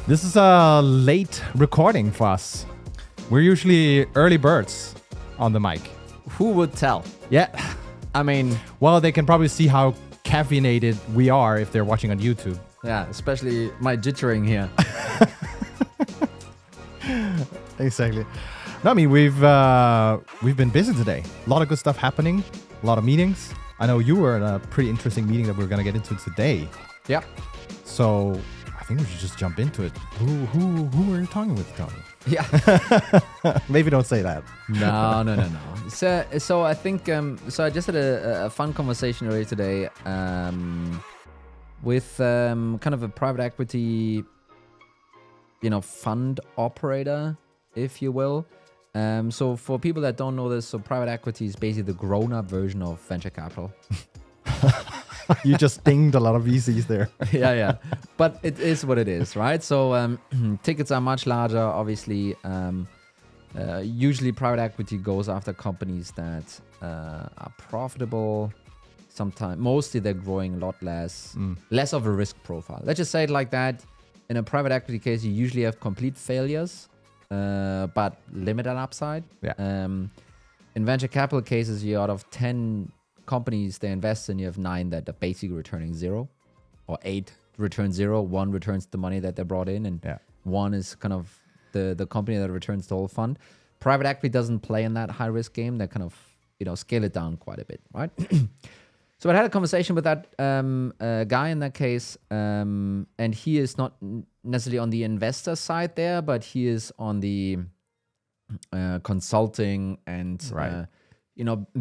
This is a late recording for us. We're usually early birds on the mic. Who would tell? Yeah. I mean, Well, they can probably see how caffeinated we are if they're watching on YouTube. yeah, especially my jittering here. Exactly. No, I mean, we've been busy today. A lot of good stuff happening. A lot of meetings. I know you were in a pretty interesting meeting that we're going to get into today. Yeah. So I think we should just jump into it. Who are you talking with, Tony? Yeah. Maybe don't say that. No. So I think, so I just had a fun conversation earlier today with kind of a private equity, fund operator, if you will. So for people that don't know this, so private equity is basically the grown-up version of venture capital. You just dinged a lot of VCs there. Yeah. But it is what it is, right? So tickets are much larger, obviously. Usually private equity goes after companies that are profitable. Sometimes, mostly they're growing a lot less of a risk profile. Let's just say it like that. In a private equity case, you usually have complete failures, but limited upside. Yeah. In venture capital cases, you out of 10 companies they invest in, you have 9 that are basically returning 0, or 8 return 0. 1 returns the money that they brought in, and 1 is kind of the company that returns the whole fund. Private equity doesn't play in that high risk game. They kind of scale it down quite a bit, right? So I had a conversation with that guy in that case, and he is not necessarily on the investor side there, but he is on the consulting and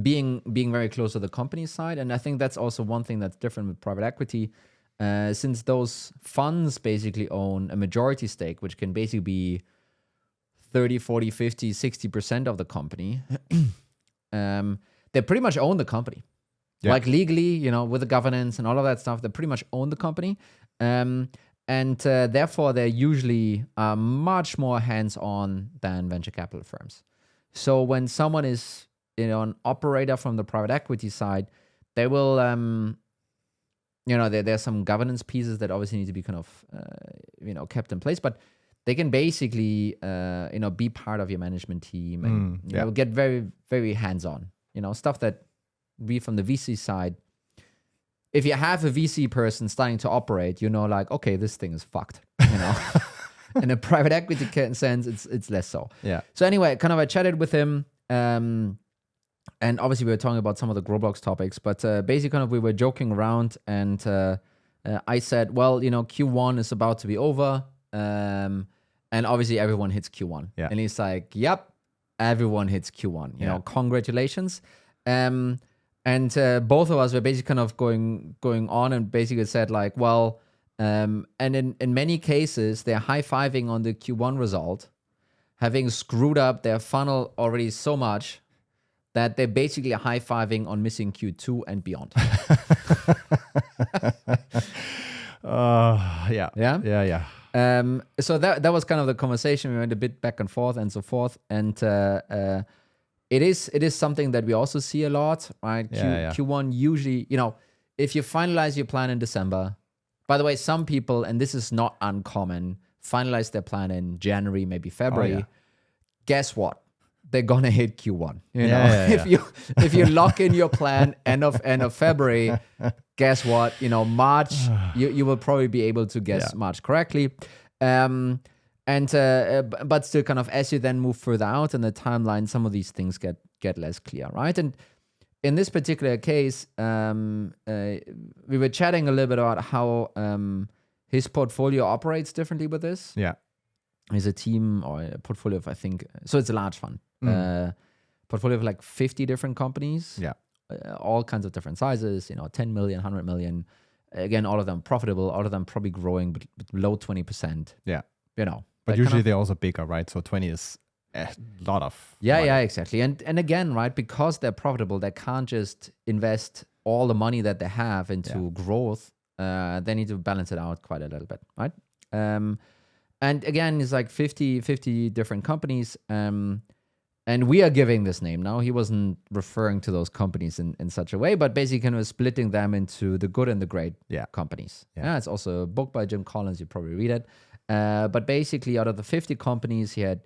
being very close to the company side. And I think that's also one thing that's different with private equity, since those funds basically own a majority stake, which can basically be 30, 40, 50, 60% of the company. They pretty much own the company. Yeah. Like legally, with the governance and all of that stuff, they pretty much own the company. And therefore, they're usually much more hands-on than venture capital firms. So when someone is, an operator from the private equity side, they will, there's some governance pieces that obviously need to be kind of, kept in place. But they can basically, be part of your management team and get very, very hands-on. Stuff that we from the VC side, if you have a VC person starting to operate, okay, this thing is fucked, In a private equity sense, it's less so. Yeah. So anyway, kind of I chatted with him, and obviously we were talking about some of the Growblocks topics, but basically kind of we were joking around, and I said, well, Q1 is about to be over, and obviously everyone hits Q1. Yeah. And he's like, yep, everyone hits Q1. Congratulations. And both of us were basically kind of going on and basically said like, well, and in many cases, they're high-fiving on the Q1 result, having screwed up their funnel already so much that they're basically high-fiving on missing Q2 and beyond. Yeah. So that was kind of the conversation. We went a bit back and forth and so forth. And it is something that we also see a lot, right? Q1 usually, if you finalize your plan in December, by the way, some people, and this is not uncommon, finalize their plan in January, maybe February. Guess what? They're gonna hit Q1. If you lock in your plan end of February, guess what? March, you will probably be able to guess March correctly. But still kind of as you then move further out in the timeline, some of these things get less clear, right? And in this particular case, we were chatting a little bit about how his portfolio operates differently with this. Yeah. He's a team or a portfolio of, I think, so it's a large fund. Portfolio of like 50 different companies. Yeah. All kinds of different sizes, 10 million, 100 million. Again, all of them profitable, all of them probably growing, but below 20%. Yeah. But usually they're also bigger, right? So 20 is a lot of money. Yeah, exactly. And again, right, because they're profitable, they can't just invest all the money that they have into growth. They need to balance it out quite a little bit, right? And again, it's like 50 different companies. And we are giving this name now. He wasn't referring to those companies in such a way, but basically kind of splitting them into the good and the great companies. Yeah, it's also a book by Jim Collins. You probably read it. But basically, out of the 50 companies, he had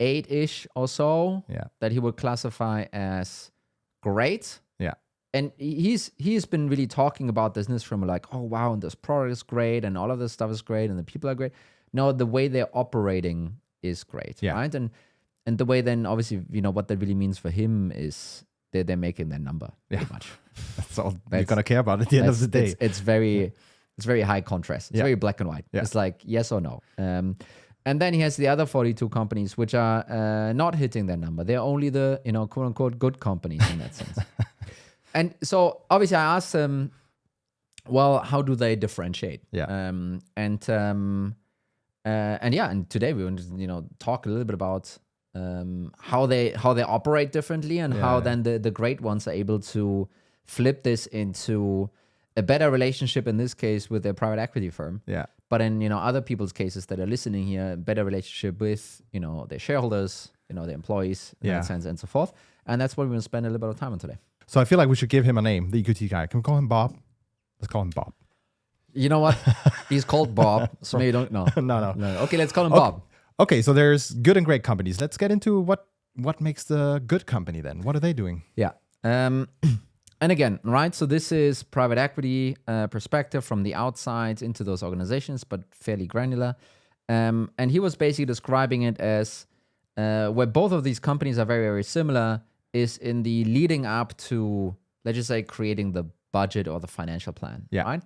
8-ish or so that he would classify as great. Yeah. And he's been really talking about this from like, oh, wow, and this product is great, and all of this stuff is great, and the people are great. No, the way they're operating is great, right? And the way then, obviously, what that really means for him is they're making their number, pretty much. That's all you're going to care about at the end of the day. It's very high contrast. It's very black and white. It's like yes or no. And then he has the other 42 companies which are not hitting their number. They're only the, quote unquote, good companies in that sense. And so obviously I asked him, well, how do they differentiate? And today we want to, talk a little bit about how they operate differently and how then the great ones are able to flip this into a better relationship, in this case with their private equity firm. Yeah. But in other people's cases that are listening here, a better relationship with their shareholders, their employees in that sense, and so forth. And that's what we're going to spend a little bit of time on today. So I feel like we should give him a name, the EQT guy. Can we call him Bob? Let's call him Bob. You know what? He's called Bob, so maybe don't know. No. Okay, let's call him Bob. Okay, so there's good and great companies. Let's get into what makes the good company then. What are they doing? Yeah. And again, right? So this is private equity perspective from the outside into those organizations, but fairly granular. And he was basically describing it as where both of these companies are very, very similar is in the leading up to, let's just say, creating the budget or the financial plan. Yeah. Right?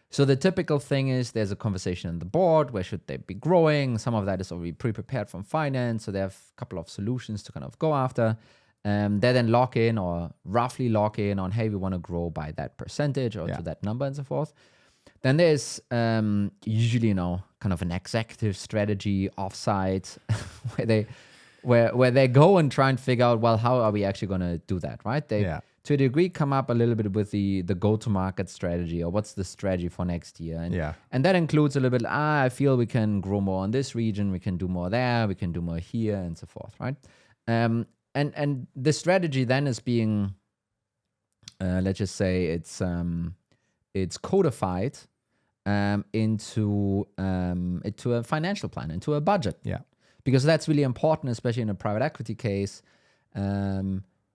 So the typical thing is there's a conversation in the board. Where should they be growing? Some of that is already pre-prepared from finance. So they have a couple of solutions to kind of go after. They then lock in or roughly lock in on, hey, we want to grow by that percentage or to that number and so forth. Then there's usually, kind of an executive strategy offsite where they go and try and figure out, well, how are we actually going to do that, right? They, to a degree, come up a little bit with the go-to-market strategy or what's the strategy for next year. And that includes a little bit, I feel we can grow more in this region, we can do more there, we can do more here, and so forth, right? And the strategy then is being, let's just say it's codified into a financial plan, into a budget. Yeah. Because that's really important, especially in a private equity case.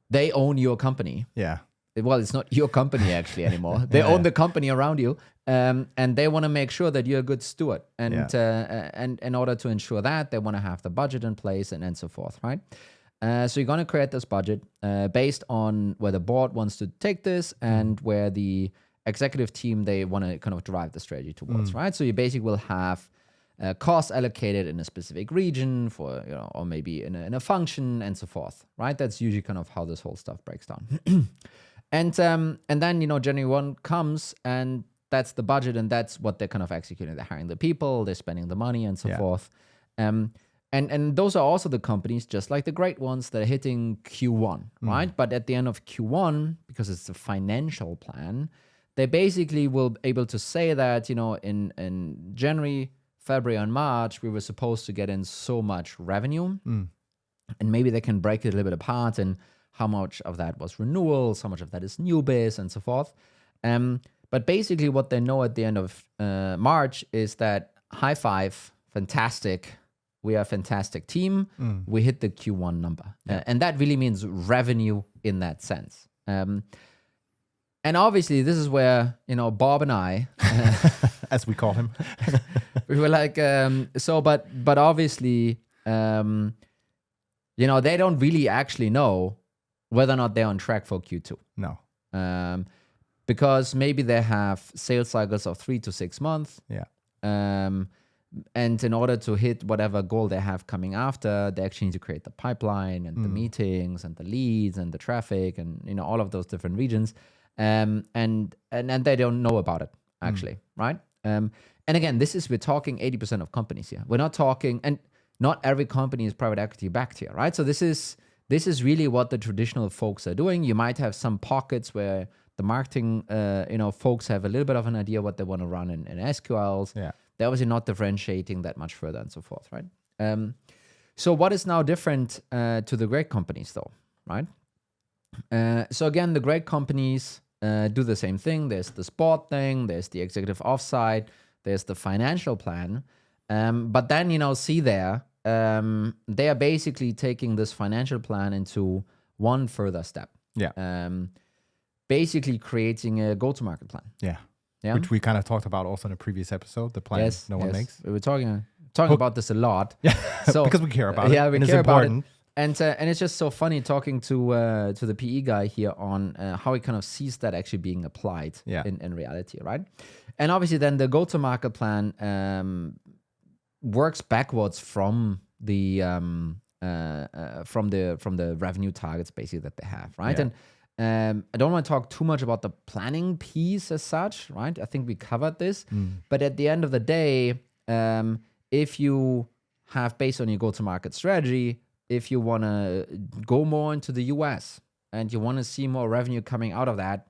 They own your company. Yeah. Well, it's not your company actually anymore. They own the company around you, and they want to make sure that you're a good steward. And in order to ensure that, they want to have the budget in place and so forth, right? So you're going to create this budget based on where the board wants to take this and where the executive team, they want to kind of drive the strategy towards, right? So you basically will have costs allocated in a specific region for, or maybe in a function and so forth, right? That's usually kind of how this whole stuff breaks down. And then, January 1 comes and that's the budget and that's what they're kind of executing. They're hiring the people, they're spending the money and so forth. And those are also the companies, just like the great ones, that are hitting Q1, right? But at the end of Q1, because it's a financial plan, they basically will be able to say that, in January, February, and March, we were supposed to get in so much revenue. And maybe they can break it a little bit apart and how much of that was renewals, how much of that is new biz, and so forth. But basically what they know at the end of March is that high five, fantastic, we are a fantastic team. We hit the Q1 number. And that really means revenue in that sense. And obviously this is where, Bob and I, as we call him, we were like, but obviously, they don't really actually know whether or not they're on track for Q2. No. Because maybe they have sales cycles of 3 to 6 months. Yeah. And in order to hit whatever goal they have coming after, they actually need to create the pipeline and the meetings and the leads and the traffic and, all of those different regions. And they don't know about it actually, right? And again, we're talking 80% of companies here. We're not talking, and not every company is private equity backed here, right? So this is really what the traditional folks are doing. You might have some pockets where the marketing, folks have a little bit of an idea what they want to run in SQLs. Yeah. They're obviously not differentiating that much further and so forth, right? So what is now different to the great companies though, right? So again, the great companies do the same thing. There's the sport thing, there's the executive offsite, there's the financial plan. But then, see there, they are basically taking this financial plan into one further step. Yeah. Basically creating a go-to-market plan. Yeah. Yeah. Which we kind of talked about also in a previous episode, the plan no one makes. We were talking about this a lot. Yeah. So, because we care about it. Yeah, we care important. about it. And it's just so funny talking to the PE guy here on how he kind of sees that actually being applied in reality, right? And obviously then the go-to-market plan works backwards from the revenue targets basically that they have, right? Yeah. And I don't want to talk too much about the planning piece as such, right? I think we covered this. But at the end of the day, if you have, based on your go-to-market strategy, if you want to go more into the US and you want to see more revenue coming out of that,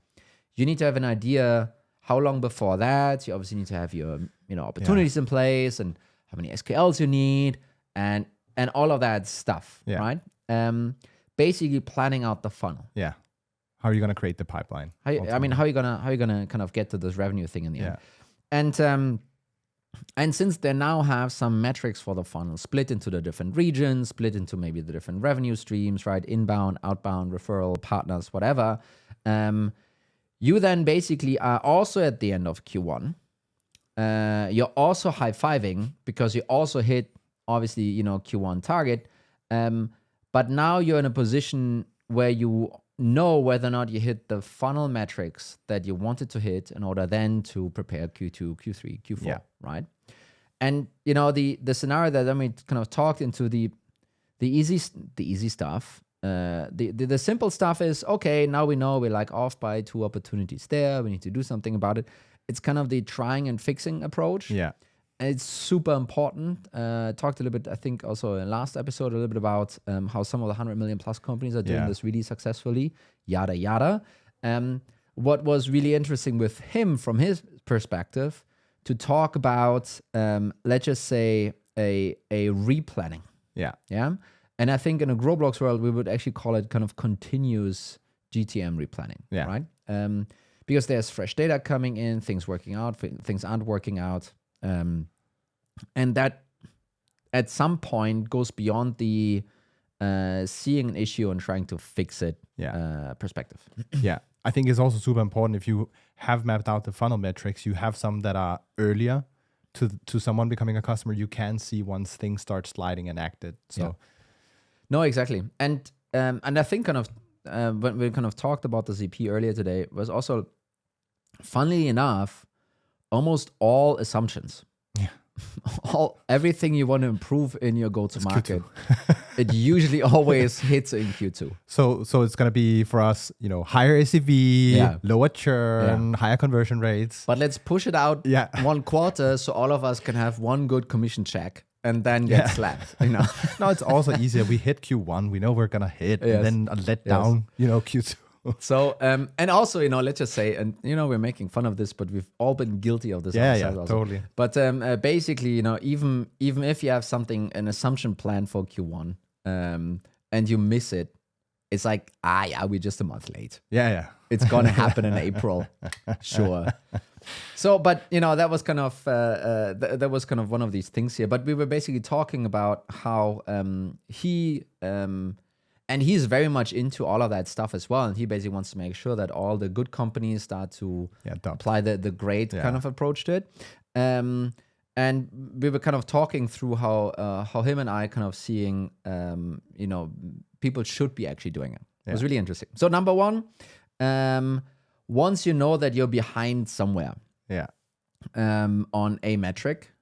you need to have an idea how long before that. You obviously need to have your opportunities in place and how many SQLs you need and all of that stuff, right? Basically planning out the funnel. Yeah. How are you going to create the pipeline? How are you gonna kind of get to this revenue thing in the end? And since they now have some metrics for the funnel split into the different regions, split into maybe the different revenue streams, right? Inbound, outbound, referral, partners, whatever. You then basically are also at the end of Q1. You're also high-fiving because you also hit, obviously, Q1 target. But now you're in a position where you know whether or not you hit the funnel metrics that you wanted to hit in order then to prepare Q2, Q3, Q4, right? And, the scenario that then we kind of talked into the easy stuff. The simple stuff is, okay, now we know we're like off by 2 opportunities there. We need to do something about it. It's kind of the trying and fixing approach. Yeah. And it's super important. Talked a little bit, I think, also in last episode, a little bit about how some of the 100 million plus companies are doing this really successfully, yada, yada. What was really interesting with him from his perspective to talk about, let's just say, a replanning. Yeah. Yeah. And I think in a Growblocks world, we would actually call it kind of continuous GTM replanning. Yeah. Right. Because there's fresh data coming in, things working out, things aren't working out. And that at some point goes beyond the seeing an issue and trying to fix it perspective. Yeah. I think it's also super important if you have mapped out the funnel metrics, you have some that are earlier to someone becoming a customer. You can see once things start sliding and acted. So, no, exactly. And I think kind of when we kind of talked about the ZP earlier today was also, funnily enough, almost all assumptions. Yeah. Everything you want to improve in your go-to-market, it usually always hits in Q2. So it's going to be for us, higher ACV, lower churn, higher conversion rates. But let's push it out 1 quarter so all of us can have one good commission check and then get slapped. No, it's also easier. We hit Q1, we know we're going to hit, and then let down, Q2. So, and also, let's just say, and, we're making fun of this, but we've all been guilty of this. Yeah, totally. But basically, even if you have an assumption plan for Q1, and you miss it, it's like, we're just a month late. Yeah. It's going to happen in April. Sure. So, but, that was kind of one of these things here. But we were basically talking about how and he's very much into all of that stuff as well. And he basically wants to make sure that all the good companies start to apply the great kind of approach to it. And we were kind of talking through how him and I kind of seeing, people should be actually doing it. It was really interesting. So number 1, once you know that you're behind somewhere on a metric,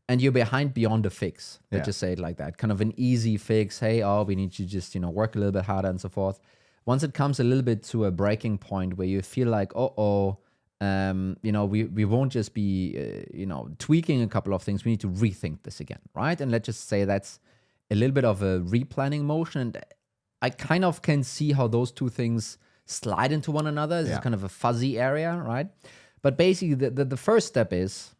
and you're behind beyond a fix. Let's just say it like that. Kind of an easy fix. Hey, we need to just, work a little bit harder and so forth. Once it comes a little bit to a breaking point where you feel like, we won't just be, tweaking a couple of things. We need to rethink this again, right? And let's just say that's a little bit of a replanning motion. And I kind of can see how those two things slide into one another. It's kind of a fuzzy area, right? But basically, the first step is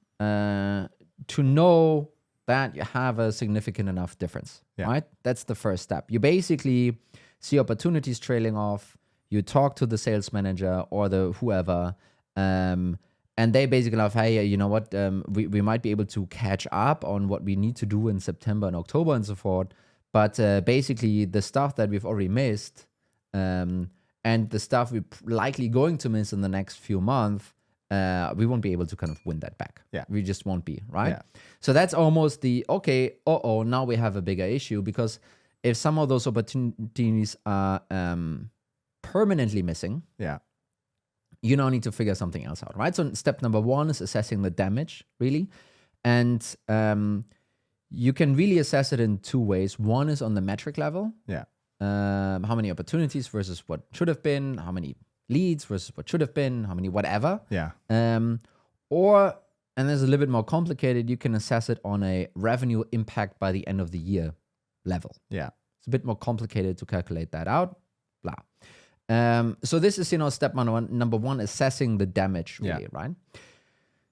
to know that you have a significant enough difference, right? That's the first step. You basically see opportunities trailing off. You talk to the sales manager or the whoever, and And they basically have, hey, you know what, we might be able to catch up on what we need to do in September and October and so forth. But basically the stuff that we've already missed and the stuff we're likely going to miss in the next few months, we won't be able to kind of win that back. Yeah. We just won't be, right? Yeah. So that's almost the, okay, now we have a bigger issue, because if some of those opportunities are permanently missing, yeah, you now need to figure something else out, right? So step number 1 is assessing the damage, really. And you can really assess it in 2 ways. One is on the metric level. Yeah. How many opportunities versus what should have been, how many leads versus what should have been, how many whatever. Yeah. Or, and this is a little bit more complicated, you can assess it on a revenue impact by the end of the year level. Yeah. It's a bit more complicated to calculate that out, blah. So this is, step number one, assessing the damage, really, right?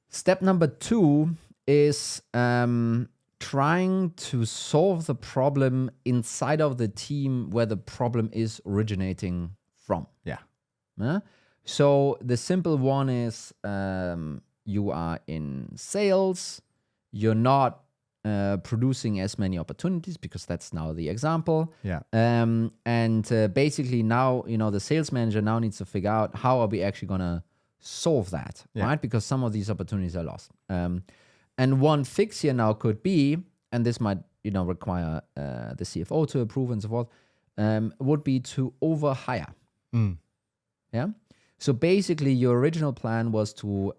Step number 2 is trying to solve the problem inside of the team where the problem is originating from. Yeah. So the simple one is you are in sales, you're not producing as many opportunities, because that's now the example. Yeah. And basically now, the sales manager now needs to figure out how are we actually going to solve that, right? Because some of these opportunities are lost. And one fix here now could be, and this might, require the CFO to approve and so forth, would be to overhire. Yeah. So basically, your original plan was to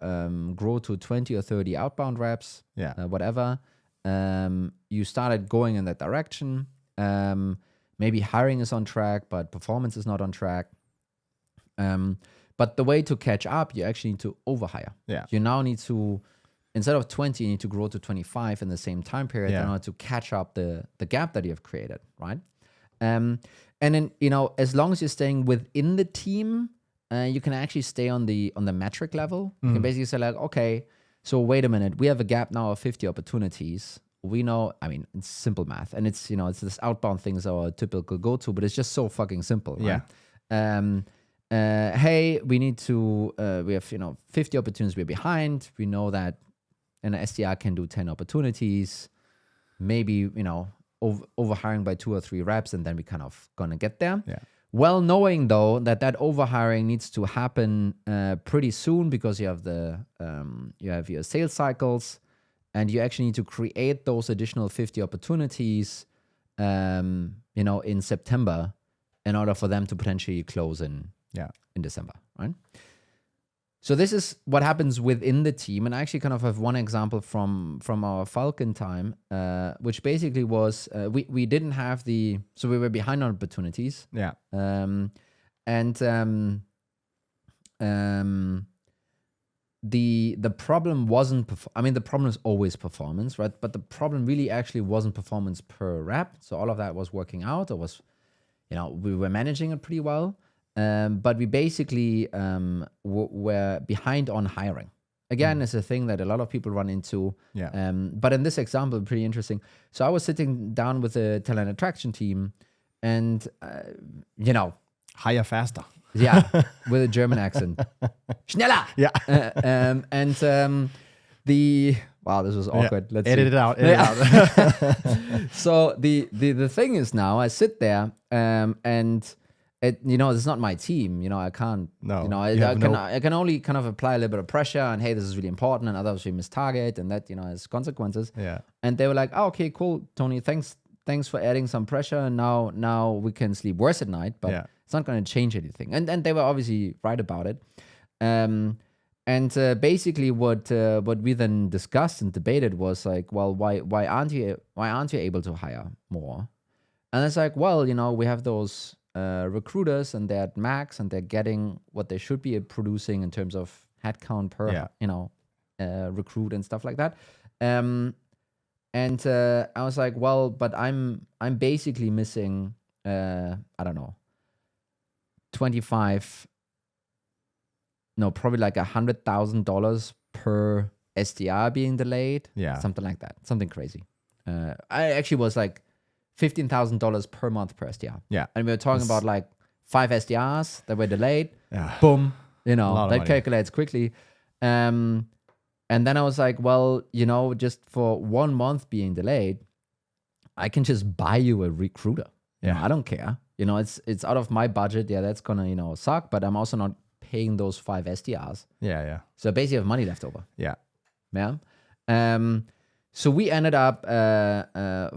grow to 20 or 30 outbound reps, whatever. You started going in that direction. Maybe hiring is on track, but performance is not on track. But the way to catch up, you actually need to overhire. Yeah. You now need to, instead of 20, you need to grow to 25 in the same time period in order to catch up the gap that you have created, right? And then, as long as you're staying within the team, you can actually stay on the metric level. You can basically say like, okay, so wait a minute, we have a gap now of 50 opportunities. We know, it's simple math, and it's, it's this outbound thing is our typical go-to, but it's just so fucking simple, right? Hey, we need to, we have, 50 opportunities we're behind. We know that an SDR can do 10 opportunities, maybe, overhiring by 2 or 3 reps, and then we kind of gonna get there. Yeah. Well, knowing though that overhiring needs to happen pretty soon, because you have you have your sales cycles, and you actually need to create those additional 50 opportunities, in September, in order for them to potentially close in December, right? So this is what happens within the team, and I actually kind of have one example from our Falcon time, which basically was we didn't have so we were behind on opportunities. Yeah. The problem wasn't. The problem is always performance, right? But the problem really actually wasn't performance per rep. So all of that was working out. It was, we were managing it pretty well. But we basically were behind on hiring. Again, it's a thing that a lot of people run into. Yeah. But in this example, pretty interesting. So I was sitting down with the talent attraction team, and hire faster. Yeah, with a German accent. Schneller. Yeah. Wow, this was awkward. Yeah. Let's edit see. it out. Edit it out. So the thing is now I sit there and. It's not my team. I can't. No. I can only kind of apply a little bit of pressure, and hey, this is really important, and otherwise we miss target, and that has consequences. Yeah. And they were like, "Oh, okay, cool, Tony. Thanks for adding some pressure. And now we can sleep worse at night, but it's not going to change anything." And they were obviously right about it. Basically, what we then discussed and debated was like, well, why aren't you able to hire more? And it's like, well, we have those. Recruiters, and they're at max, and they're getting what they should be producing in terms of headcount per recruit and stuff like that. I was like, well, but I'm basically missing I don't know, 25, no, probably like $100,000 per SDR being delayed. Yeah, something like that, something crazy. I actually was like $15,000 per month per SDR. Yeah. And we were talking about like 5 SDRs that were delayed. Yeah. Boom. That money. calculates quickly. And then I was like, well, just for 1 month being delayed, I can just buy you a recruiter. I don't care. It's out of my budget. Yeah, that's gonna, suck, but I'm also not paying those 5 SDRs. Yeah. So basically I have money left over. Yeah. So we ended up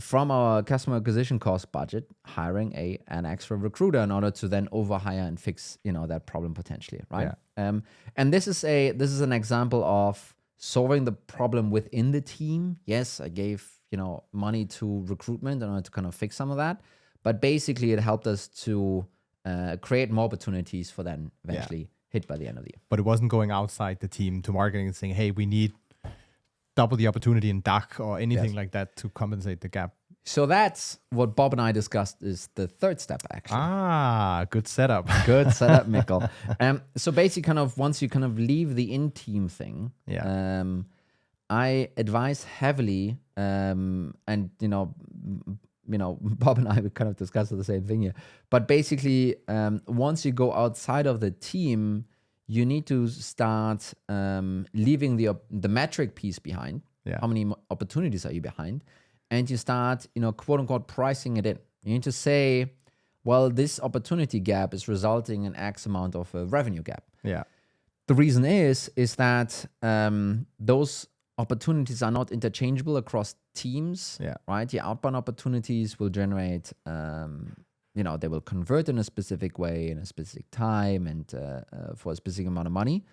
from our customer acquisition cost budget hiring an extra recruiter in order to then overhire and fix that problem potentially, right? And this is an example of solving the problem within the team. Yes, I gave money to recruitment in order to kind of fix some of that, but basically it helped us to create more opportunities for then eventually hit by the end of the year. But it wasn't going outside the team to marketing and saying, hey, we need double the opportunity in DACH or anything like that to compensate the gap. So that's what Bob and I discussed is the third step, actually. Good setup. Good setup, Mikkel. So basically kind of once you kind of leave the in-team thing, I advise heavily, and Bob and I would kind of discuss the same thing here. But basically, once you go outside of the team, you need to start leaving the metric piece behind. How many opportunities are you behind? And you start, quote unquote, pricing it in. You need to say, well, this opportunity gap is resulting in X amount of a revenue gap. The reason is that those opportunities are not interchangeable across teams, right? The outbound opportunities will generate, they will convert in a specific way, in a specific time, and for a specific amount of money.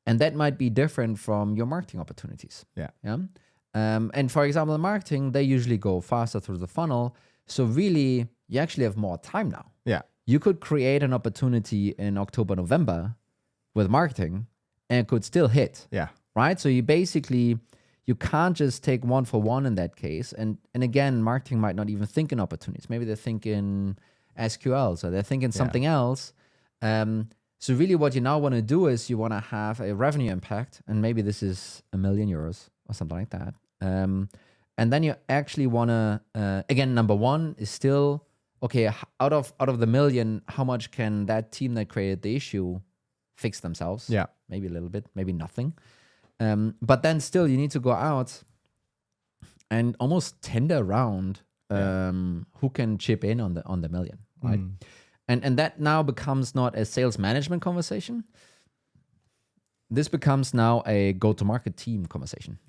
And that might be different from your marketing opportunities. And for example, in marketing, they usually go faster through the funnel. So really, you actually have more time now. You could create an opportunity in October, November with marketing and it could still hit. Right? So you can't just take one for one in that case. And again, marketing might not even think in opportunities. Maybe they're thinking SQL, so they're thinking something else. So really what you now want to do is you want to have a revenue impact, and maybe this is €1 million or something like that. And then you actually want to, again, number one is still, okay, out of the million, how much can that team that created the issue fix themselves? Maybe a little bit, maybe nothing. But then still you need to go out and almost tender around who can chip in on the million, right? And that now becomes not a sales management conversation. This becomes now a go-to-market team conversation.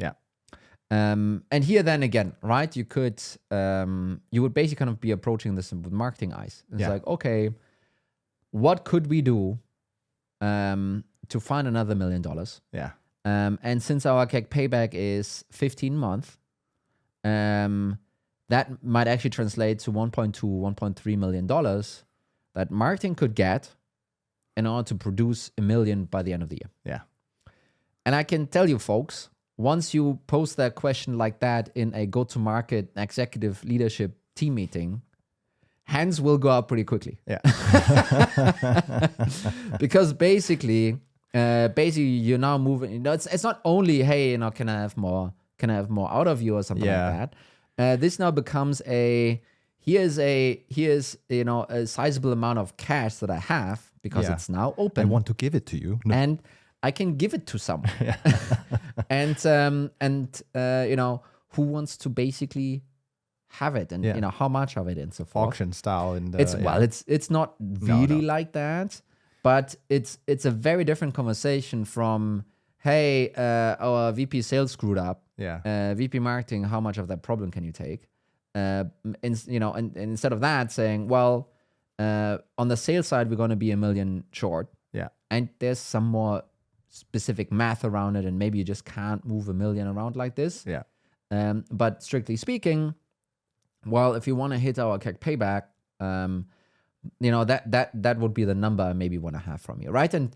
And here then again, right, you would basically kind of be approaching this with marketing eyes. It's like, okay, what could we do to find another $1 million? And since our CAC payback is 15 months, that might actually translate to $1.2, $1.3 million that marketing could get in order to produce $1 million by the end of the year. And I can tell you, folks, once you post that question like that in a go-to-market executive leadership team meeting, hands will go up pretty quickly. Because basically you're now moving. It's not only, hey, can I have more out of you or something like that. This now becomes here's a sizable amount of cash that I have because it's now open. I want to give it to you, and I can give it to someone. and who wants to basically have it, and how much of it, and so forth. Auction style, and it's not really like that. But it's a very different conversation from, hey, our VP sales screwed up. VP marketing, how much of that problem can you take? And instead of that, saying, well, on the sales side, we're going to be $1 million short. And there's some more specific math around it, and maybe you just can't move $1 million around like this. But strictly speaking, well, if you want to hit our CAC payback, that would be the number I maybe want to have from you, right? And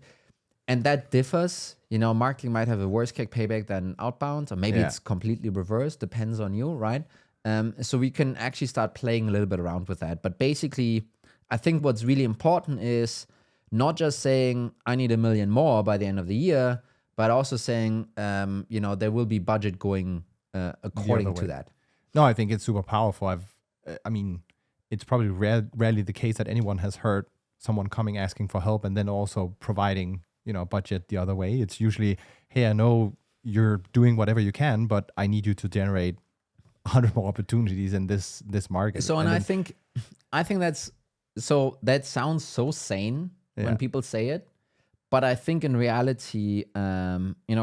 that differs. Marketing might have a worse CAC payback than outbound, or maybe it's completely reversed. Depends on you, right? So we can actually start playing a little bit around with that. But basically, I think what's really important is not just saying I need $1 million more by the end of the year, but also saying there will be budget going according to that. No, I think it's super powerful. It's probably rarely the case that anyone has heard someone coming asking for help and then also providing budget the other way. It's usually, hey, I know you're doing whatever you can, but I need you to generate 100 more opportunities in this market. So, and I think that sounds so sane when people say it, but I think in reality,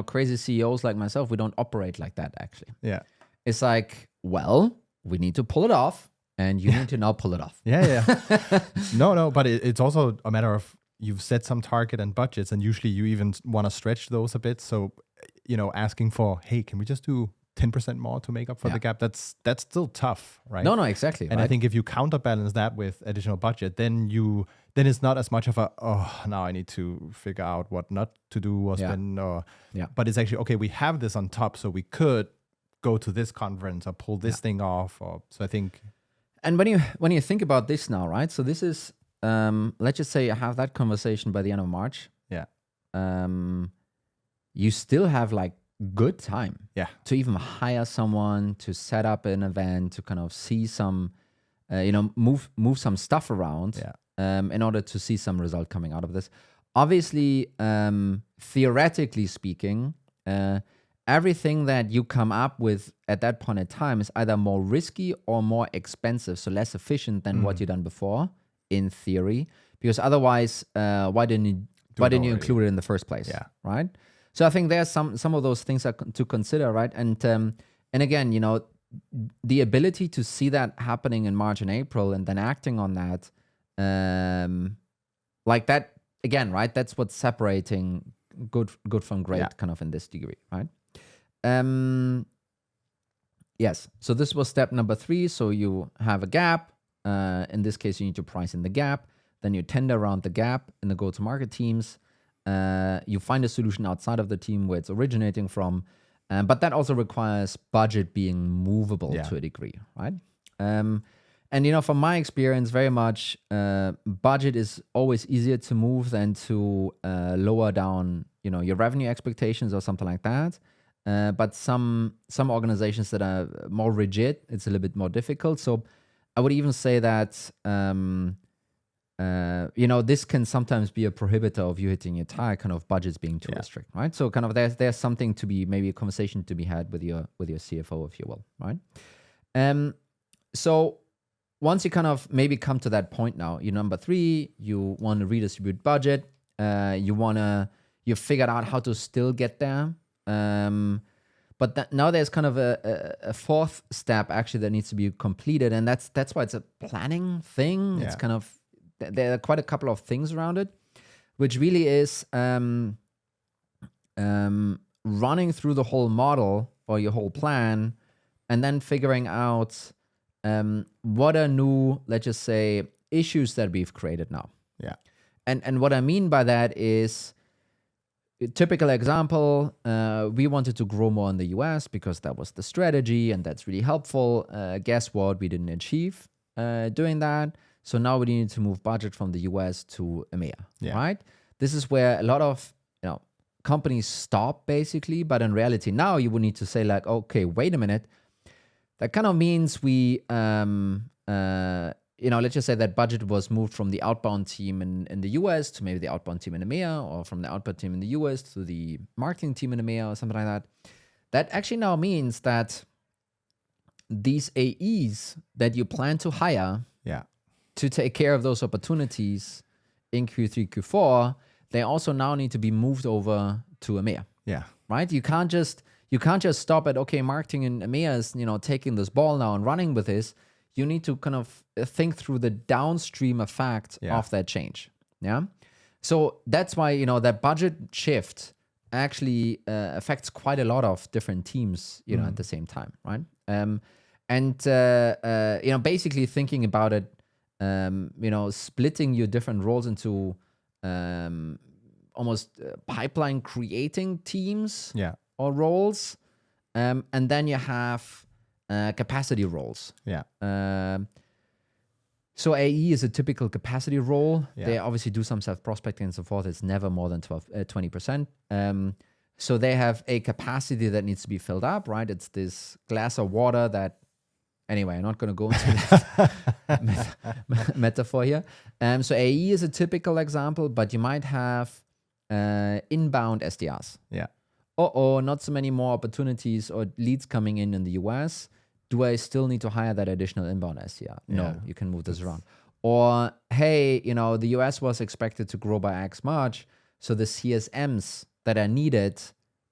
crazy CEOs like myself, we don't operate like that actually. Yeah. It's like, well, we need to pull it off, and you need to now pull it off. Yeah. No, but it's also a matter of you've set some target and budgets, and usually you even want to stretch those a bit. So, asking for, hey, can we just do 10% more to make up for the gap? That's still tough, right? No, exactly. And I think if you counterbalance that with additional budget, then it's not as much of a, now I need to figure out what not to do or spend, but it's actually, okay, we have this on top, so we could go to this conference or pull this thing off. So I think. And when you think about this now, right? So this is, let's just say you have that conversation by the end of March. Yeah. You still have like good time to even hire someone, to set up an event, to kind of see some, move some stuff around in order to see some result coming out of this. Obviously, theoretically speaking, everything that you come up with at that point in time is either more risky or more expensive, so less efficient than what you've done before, in theory, because otherwise, why didn't you include it in the first place? Yeah. Right. So I think there's some of those things to consider, right? And again, the ability to see that happening in March and April and then acting on that, like that again, right? That's what's separating good from great, kind of in this degree, right? Yes. So this was step number 3. So you have a gap. In this case, you need to price in the gap. Then you tender around the gap in the go-to-market teams. You find a solution outside of the team where it's originating from, but that also requires budget being movable to a degree, right? And from my experience, very much budget is always easier to move than to lower down, your revenue expectations or something like that. But some organizations that are more rigid, it's a little bit more difficult. So I would even say that. This can sometimes be a prohibitor of you hitting your target, kind of budgets being too restricted, right? So kind of there's something to be, maybe a conversation to be had with your CFO, if you will, right? So once you kind of maybe come to that point now, number 3, you want to redistribute budget. You figured out how to still get there. But now there's kind of a 4th step actually that needs to be completed. And that's why it's a planning thing. Yeah. It's kind of, there are quite a couple of things around it, which really is running through the whole model or your whole plan, and then figuring out what are new, let's just say, issues that we've created now. Yeah. And what I mean by that is, a typical example, we wanted to grow more in the US because that was the strategy, and that's really helpful. Guess what? We didn't achieve doing that. So now we need to move budget from the US to EMEA, right? This is where a lot of companies stop basically, but in reality now you would need to say like, okay, wait a minute. That kind of means we, let's just say that budget was moved from the outbound team in the US to maybe the outbound team in EMEA, or from the outbound team in the US to the marketing team in EMEA or something like that. That actually now means that these AEs that you plan to hire to take care of those opportunities in Q3, Q4, they also now need to be moved over to EMEA. Yeah. Right? You can't just stop at, okay, marketing in EMEA is, taking this ball now and running with this. You need to kind of think through the downstream effect of that change. Yeah. So that's why, that budget shift actually affects quite a lot of different teams, at the same time. Right. Basically thinking about it, splitting your different roles into almost pipeline creating teams or roles. And then you have capacity roles. Yeah. So AE is a typical capacity role. Yeah. They obviously do some self-prospecting and so forth. It's never more than 20%. So they have a capacity that needs to be filled up, right? It's this glass of water that, anyway, I'm not going to go into that metaphor here. So AE is a typical example, but you might have inbound SDRs. Yeah. Not so many more opportunities or leads coming in the US. Do I still need to hire that additional inbound SDR? No, you can move this around. Or, hey, the US was expected to grow by X much, so the CSMs that are needed,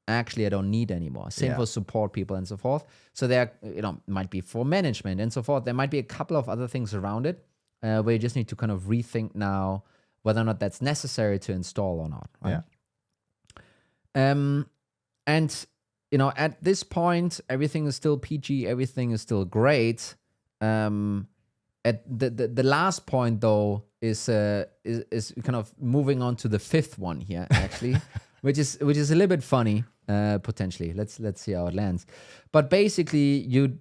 actually I don't need anymore. Same for support people and so forth. So there, might be for management and so forth. There might be a couple of other things around it where you just need to kind of rethink now whether or not that's necessary to install or not. Right? Yeah. And at this point, everything is still PG, everything is still great. At the last point though is kind of moving on to the fifth one here, actually, which is a little bit funny, potentially. Let's see how it lands. But basically, you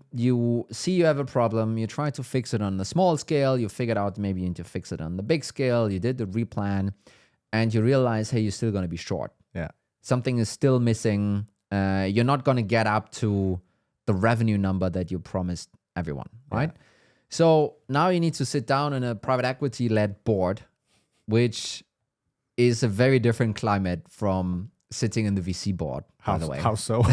see you have a problem, you try to fix it on the small scale, you figured out maybe you need to fix it on the big scale, you did the replan, and you realize, hey, you're still going to be short. Yeah. Something is still missing. You're not going to get up to the revenue number that you promised everyone, right? Yeah. So now you need to sit down in a private equity-led board, which is a very different climate from sitting in the VC board, by the way. How so?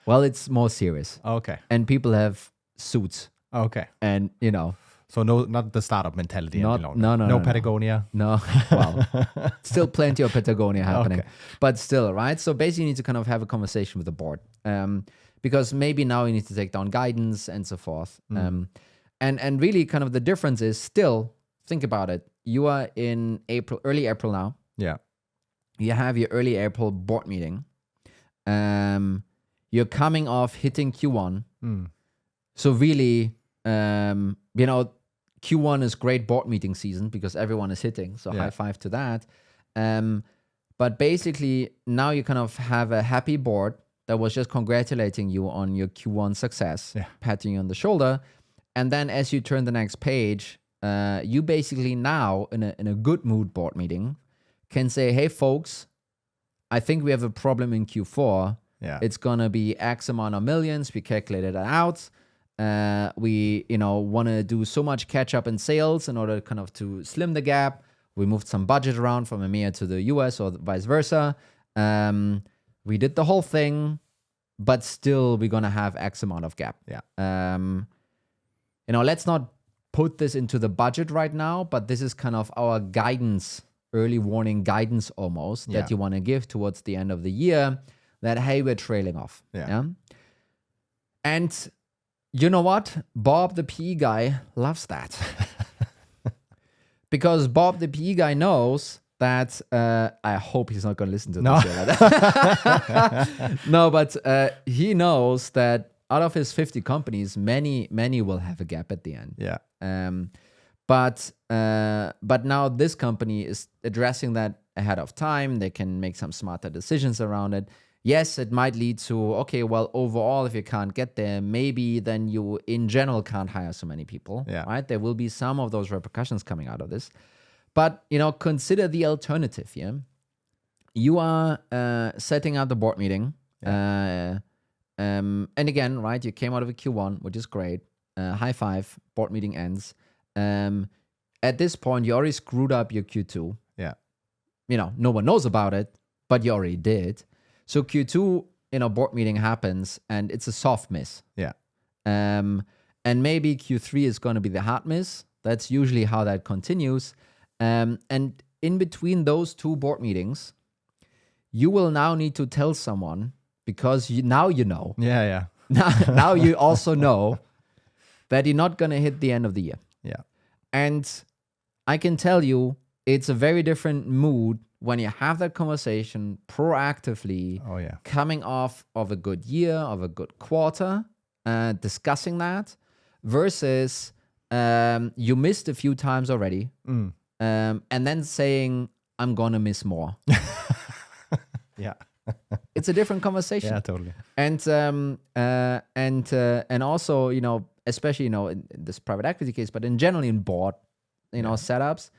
Well, it's more serious. Okay. And people have suits. Okay. And, So not the startup mentality. No, Patagonia. No. Well, still plenty of Patagonia happening. Okay. But still, right? So basically you need to kind of have a conversation with the board. Because maybe now you need to take down guidance and so forth. And really kind of the difference is still, think about it. You are in early April now. Yeah. You have your early April board meeting. You're coming off hitting Q1. So really, Q1 is great board meeting season because everyone is hitting. So high five to that. But basically now you kind of have a happy board that was just congratulating you on your Q1 success, patting you on the shoulder. And then as you turn the next page, you basically now in a good mood board meeting can say, hey folks, I think we have a problem in Q4. Yeah. It's going to be X amount of millions. We calculated it out. We, want to do so much catch up in sales in order kind of to slim the gap. We moved some budget around from EMEA to the US or vice versa. We did the whole thing, but still we're going to have X amount of gap. Yeah. Let's not put this into the budget right now, but this is kind of our guidance, early warning guidance almost that you want to give towards the end of the year that, hey, we're trailing off. Yeah. And you know what? Bob, the PE guy, loves that. Because Bob, the PE guy, knows that I hope he's not going to listen to this. No, but he knows that out of his 50 companies, many will have a gap at the end. Yeah. But now this company is addressing that ahead of time. They can make some smarter decisions around it. Yes, it might lead to, okay, well, overall, if you can't get there, maybe then you, in general, can't hire so many people, right? There will be some of those repercussions coming out of this. But, consider the alternative here. You are setting up the board meeting. And again, right, you came out of a Q1, which is great. High five, board meeting ends. At this point, you already screwed up your Q2. Yeah. No one knows about it, but you already did. So Q2, board meeting happens and it's a soft miss. Yeah. And maybe Q3 is going to be the hard miss. That's usually how that continues. And in between those two board meetings, you will now need to tell someone because now you know. Yeah. Now you also know that you're not going to hit the end of the year. Yeah. And I can tell you, it's a very different mood when you have that conversation proactively, coming off of a good year, of a good quarter, discussing that, versus you missed a few times already, and then saying, I'm going to miss more. Yeah. It's a different conversation. Yeah, totally. And also, especially, in this private equity case, but in general in board, setups,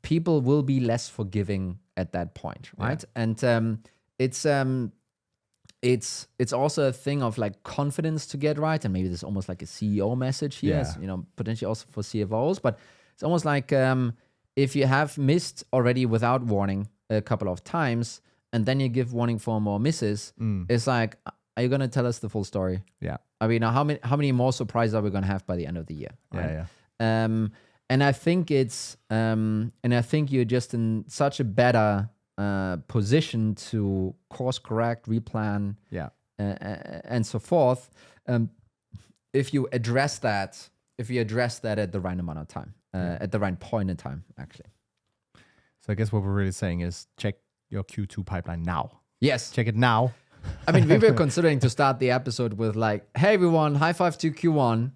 people will be less forgiving at that point, right? Yeah. And it's also a thing of like confidence to get right, and maybe there's almost like a CEO message here, potentially also for CFOs, but it's almost like if you have missed already without warning a couple of times, and then you give warning for more misses, it's like, are you going to tell us the full story? Yeah. I mean, how many more surprises are we going to have by the end of the year? Right? Yeah. And I think you're just in such a better position to course correct, replan, and so forth. If you address that at the right amount of time, at the right point in time, actually. So I guess what we're really saying is check your Q2 pipeline now. Yes. Check it now. I mean, we were considering to start the episode with like, hey, everyone, high five to Q1.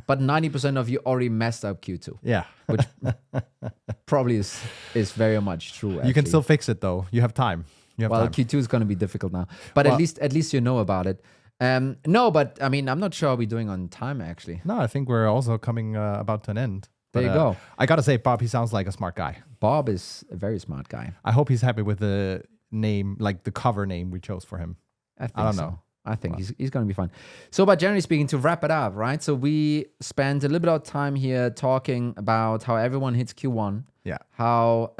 But 90% of you already messed up Q2. Yeah. Which probably is very much true. Actually. You can still fix it, though. You have time. Well, Q2 is going to be difficult now. But at least you know about it. No, but I mean, I'm not sure how we're doing on time, actually. No, I think we're also coming about to an end. But, there you go. I got to say, Bob, he sounds like a smart guy. Bob is a very smart guy. I hope he's happy with the name, like the cover name we chose for him. I don't know. I think he's going to be fine. So, but generally speaking, to wrap it up, right? So we spent a little bit of time here talking about how everyone hits Q1. Yeah. How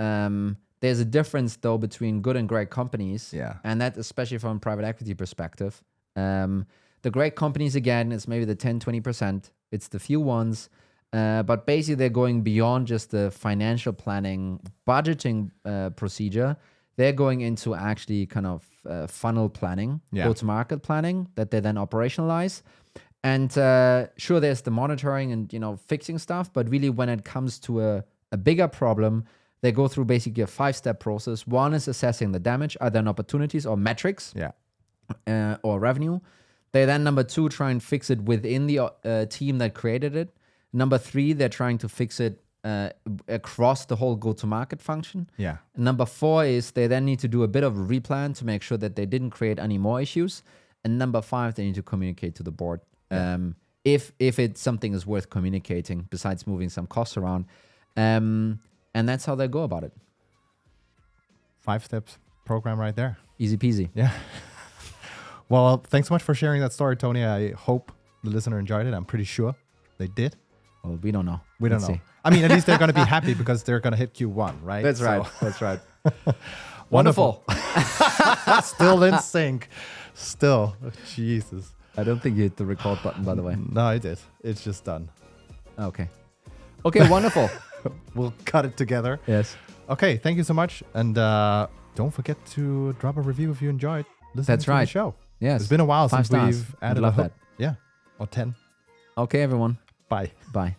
there's a difference, though, between good and great companies. Yeah. And that especially from a private equity perspective. The great companies, again, is maybe the 10, 20%. It's the few ones. But basically, they're going beyond just the financial planning, budgeting procedure. They're going into actually kind of funnel planning, go-to-market planning that they then operationalize. And sure, there's the monitoring and fixing stuff, but really when it comes to a bigger problem, they go through basically a 5-step process. One is assessing the damage, either in opportunities or metrics, or revenue. They then, number 2, try and fix it within the team that created it. Number 3, they're trying to fix it across the whole go-to-market function. Yeah. And number 4 is they then need to do a bit of a replan to make sure that they didn't create any more issues. And number 5, they need to communicate to the board. If it's something is worth communicating, besides moving some costs around. And that's how they go about it. 5 steps program right there. Easy peasy. Yeah. Well, thanks so much for sharing that story, Tony. I hope the listener enjoyed it. I'm pretty sure they did. Well, we don't know. We don't know. See. I mean, at least they're going to be happy because they're going to hit Q1, right? That's right. That's right. Wonderful. Still in sync. Still. Oh, Jesus. I don't think you hit the record button, by the way. No, I did. It's just done. Okay. Okay, wonderful. We'll cut it together. Yes. Okay, thank you so much. And don't forget to drop a review if you enjoyed listening to the show. Yes. It's been a while 5 since stars. we've added love that. Yeah. Or 10. Okay, everyone. Bye. Bye.